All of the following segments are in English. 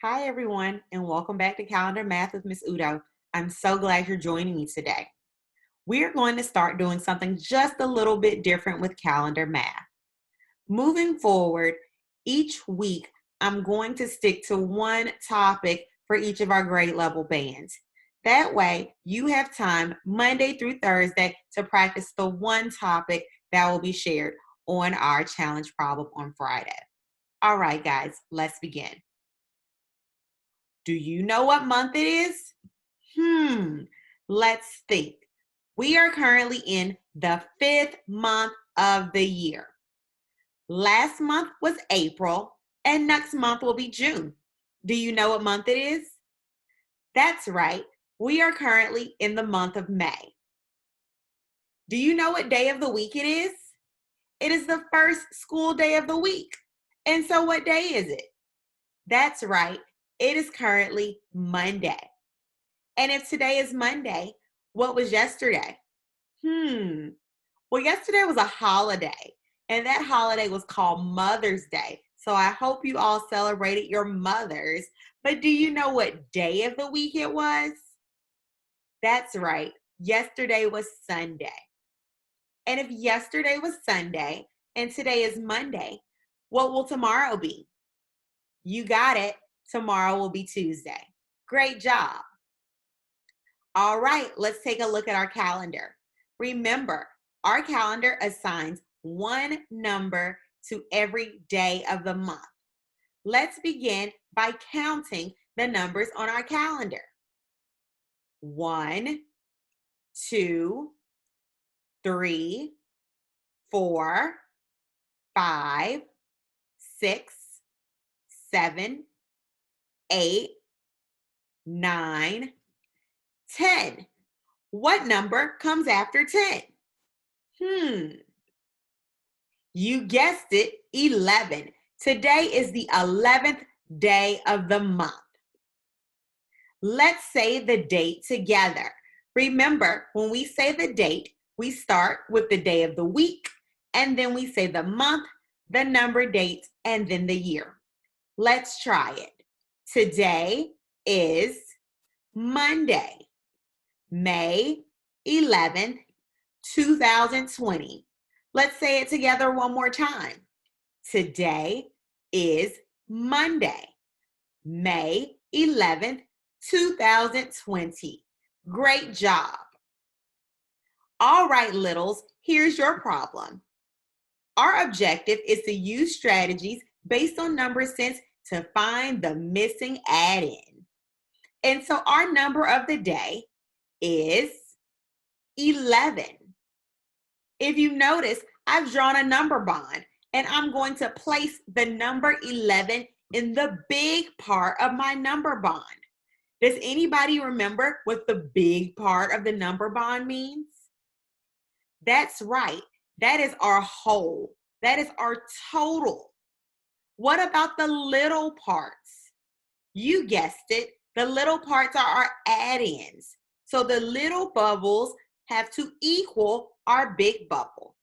Hi, everyone, and welcome back to Calendar Math with Miss Udoh. I'm so glad you're joining me today. We are going to start doing something just a little bit different with calendar math. Moving forward, each week, I'm going to stick to one topic for each of our grade level bands. That way, you have time Monday through Thursday to practice the one topic that will be shared on our challenge problem on Friday. All right, guys, let's begin. Do you know what month it is? Let's think. We are currently in the 5th month of the year. Last month was April, and next month will be June. Do you know what month it is? That's right. We are currently in the month of May. Do you know what day of the week it is? It is the first school day of the week. And so what day is it? That's right. It is currently Monday. And if today is Monday, what was yesterday? Well, yesterday was a holiday, and that holiday was called Mother's Day. So I hope you all celebrated your mothers. But do you know what day of the week it was? That's right. Yesterday was Sunday. And if yesterday was Sunday and today is Monday, what will tomorrow be? You got it. Tomorrow will be Tuesday. Great job. All right, let's take a look at our calendar. Remember, our calendar assigns one number to every day of the month. Let's begin by counting the numbers on our calendar. 1, 2, 3, 4, 5, 6, 7, 8, 9, 10. What number comes after 10? You guessed it, 11. Today is the 11th day of the month. Let's say the date together. Remember, when we say the date, we start with the day of the week, and then we say the month, the number, date, and then the year. Let's try it. Today is Monday, May 11th, 2020. Let's say it together one more time. Today is Monday, May 11th, 2020. Great job. All right, littles, here's your problem. Our objective is to use strategies based on number sense to find the missing add-in. And so our number of the day is 11. If you notice, I've drawn a number bond, and I'm going to place the number 11 in the big part of my number bond. Does anybody remember what the big part of the number bond means? That's right. That is our whole. That is our total. What about the little parts? You guessed it. The little parts are our add-ins. So the little bubbles have to equal our big bubble.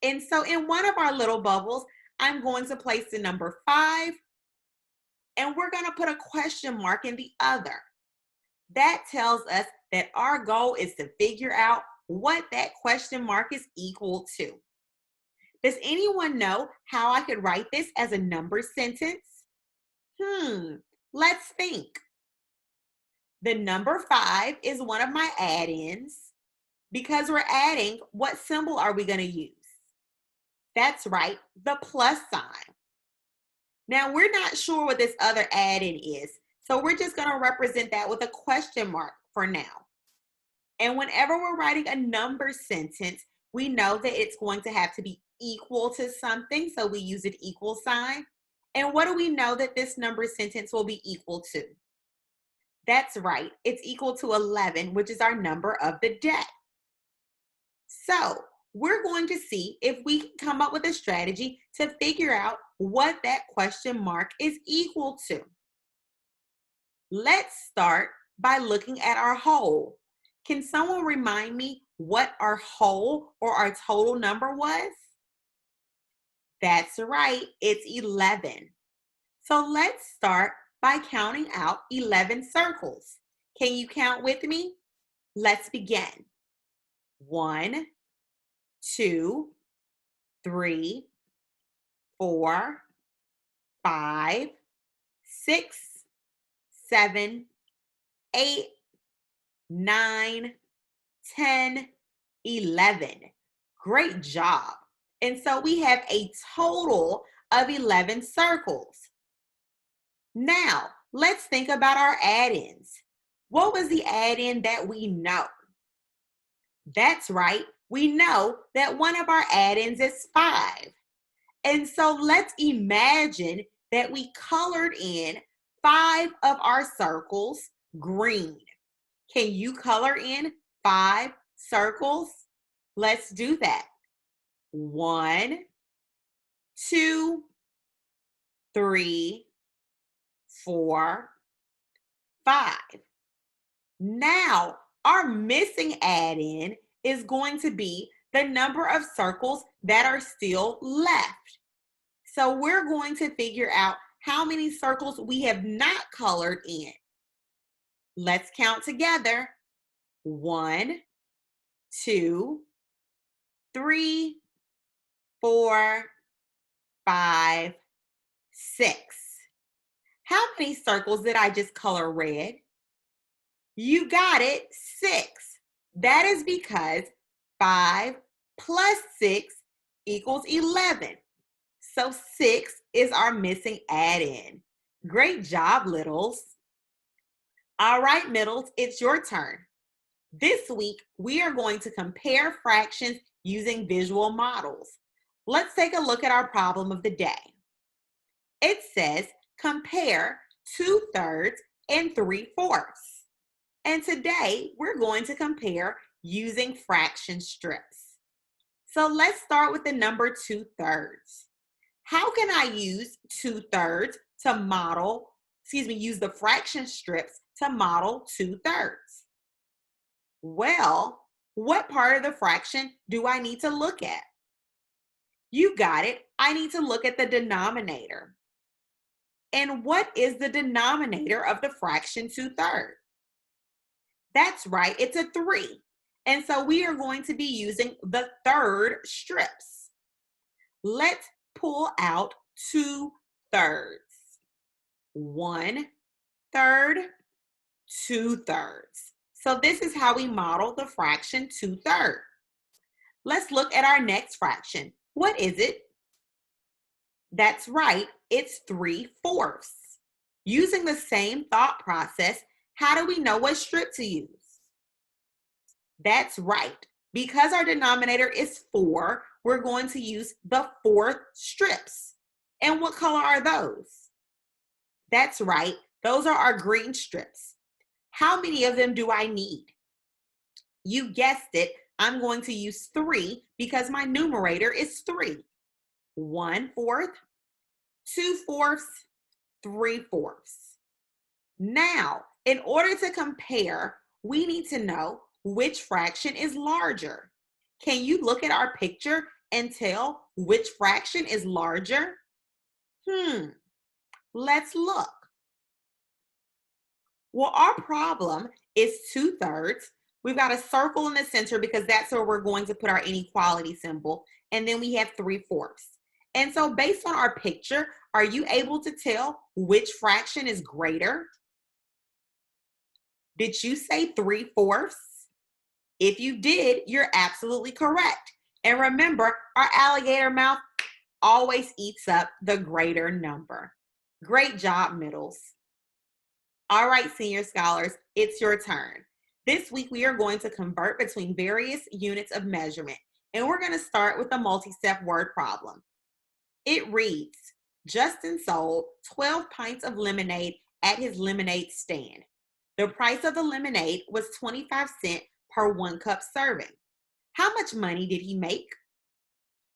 And so in one of our little bubbles, I'm going to place the number 5, and we're going to put a question mark in the other. That tells us that our goal is to figure out what that question mark is equal to. Does anyone know how I could write this as a number sentence? Let's think. The number 5 is one of my add-ins. Because we're adding, what symbol are we going to use? That's right, the plus sign. Now, we're not sure what this other add-in is, so we're just going to represent that with a question mark for now. And whenever we're writing a number sentence, we know that it's going to have to be equal to something, so we use an equal sign. And what do we know that this number sentence will be equal to? That's right, it's equal to 11, which is our number of the day. So we're going to see if we can come up with a strategy to figure out what that question mark is equal to. Let's start by looking at our whole. Can someone remind me what our whole or our total number was? That's right, it's 11. So let's start by counting out 11 circles. Can you count with me? Let's begin. 1, 2, 3, 4, 5, 6, 7, 8, 9, 10, 11. Great job. And so we have a total of 11 circles. Now, let's think about our add-ins. What was the add-in that we know? That's right. We know that one of our add-ins is 5. And so let's imagine that we colored in 5 of our circles green. Can you color in 5 circles? Let's do that. 1, 2, 3, 4, 5. Now, our missing add-in is going to be the number of circles that are still left. So we're going to figure out how many circles we have not colored in. Let's count together. 1, 2, 3, 4, 5, 6. How many circles did I just color red? You got it, 6. That is because 5 plus 6 equals 11. So 6 is our missing add-in. Great job, littles. All right, middles, it's your turn. This week, we are going to compare fractions using visual models. Let's take a look at our problem of the day. It says, compare 2/3 and 3/4. And today, we're going to compare using fraction strips. So let's start with the number 2/3. How can I use 2/3 to model, use the fraction strips to model 2/3? Well, what part of the fraction do I need to look at? You got it. I need to look at the denominator. And what is the denominator of the fraction 2/3? That's right, it's a 3. And so we are going to be using the third strips. Let's pull out 2/3. 1/3, 2/3. So this is how we model the fraction 2/3. Let's look at our next fraction. What is it? That's right, it's 3/4. Using the same thought process, how do we know what strip to use? That's right. Because our denominator is 4, we're going to use the 4th strips. And what color are those? That's right. Those are our green strips. How many of them do I need? You guessed it. I'm going to use 3 because my numerator is 3. 1/4, 2/4, 3/4. Now, in order to compare, we need to know which fraction is larger. Can you look at our picture and tell which fraction is larger? Let's look. Well, our problem is 2/3. We've got a circle in the center because that's where we're going to put our inequality symbol. And then we have 3/4. And so based on our picture, are you able to tell which fraction is greater? Did you say 3/4? If you did, you're absolutely correct. And remember, our alligator mouth always eats up the greater number. Great job, middles. All right, senior scholars, it's your turn. This week, we are going to convert between various units of measurement, and we're going to start with the multi-step word problem. It reads, Justin sold 12 pints of lemonade at his lemonade stand. The price of the lemonade was 25 cents per 1 cup serving. How much money did he make?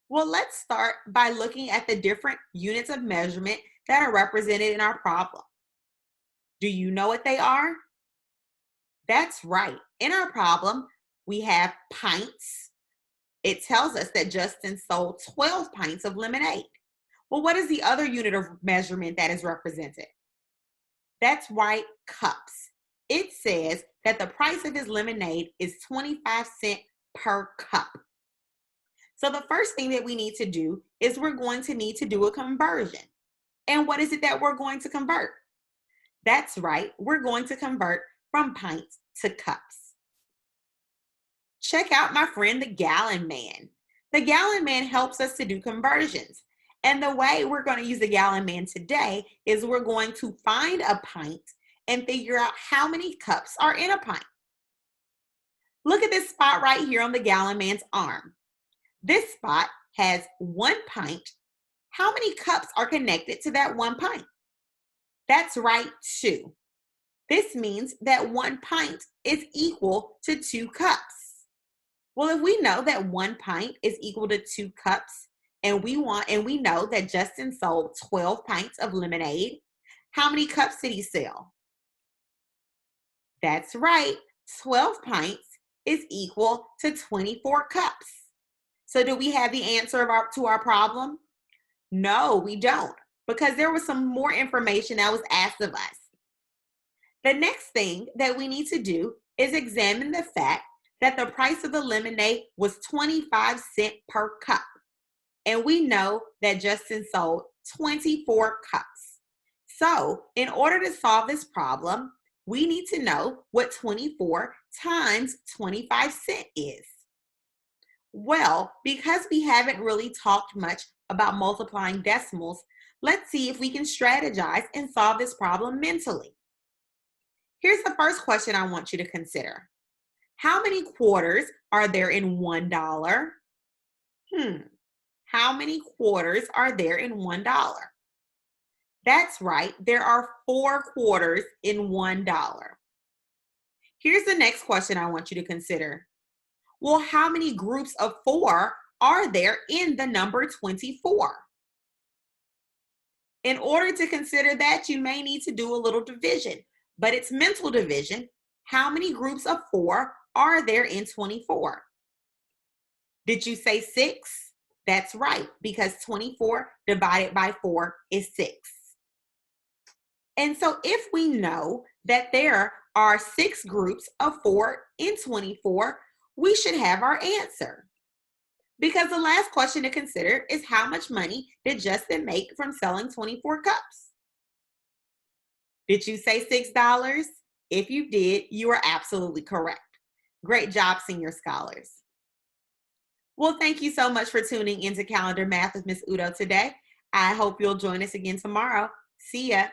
Well, let's start by looking at the different units of measurement that are represented in our problem. Do you know what they are? That's right. In our problem, we have pints. It tells us that Justin sold 12 pints of lemonade. Well, what is the other unit of measurement that is represented? That's right, cups. It says that the price of his lemonade is 25 cents per cup. So the first thing that we need to do is we're going to need to do a conversion. And what is it that we're going to convert? That's right, we're going to convert from pints to cups. Check out my friend the gallon man. The gallon man helps us to do conversions. And the way we're going to use the gallon man today is we're going to find a pint and figure out how many cups are in a pint. Look at this spot right here on the gallon man's arm. This spot has 1 pint. How many cups are connected to that 1 pint? That's right, 2. This means that 1 pint is equal to 2 cups. Well, if we know that 1 pint is equal to 2 cups, and we know that Justin sold 12 pints of lemonade, how many cups did he sell? That's right, 12 pints is equal to 24 cups. So do we have the answer to our problem? No, we don't, because there was some more information that was asked of us. The next thing that we need to do is examine the fact that the price of the lemonade was 25 cents per cup. And we know that Justin sold 24 cups. So in order to solve this problem, we need to know what 24 times 25 cents is. Well, because we haven't really talked much about multiplying decimals, let's see if we can strategize and solve this problem mentally. Here's the first question I want you to consider. How many quarters are there in $1? How many quarters are there in $1? That's right, there are 4 quarters in $1. Here's the next question I want you to consider. Well, how many groups of 4 are there in the number 24? In order to consider that, you may need to do a little division, but it's mental division. How many groups of 4 are there in 24? Did you say 6? That's right, because 24 divided by 4 is 6. And so if we know that there are 6 groups of 4 in 24, we should have our answer. Because the last question to consider is how much money did Justin make from selling 24 cups? Did you say $6? If you did, you are absolutely correct. Great job, senior scholars. Well, thank you so much for tuning into Calendar Math with Miss Udoh today. I hope you'll join us again tomorrow. See ya.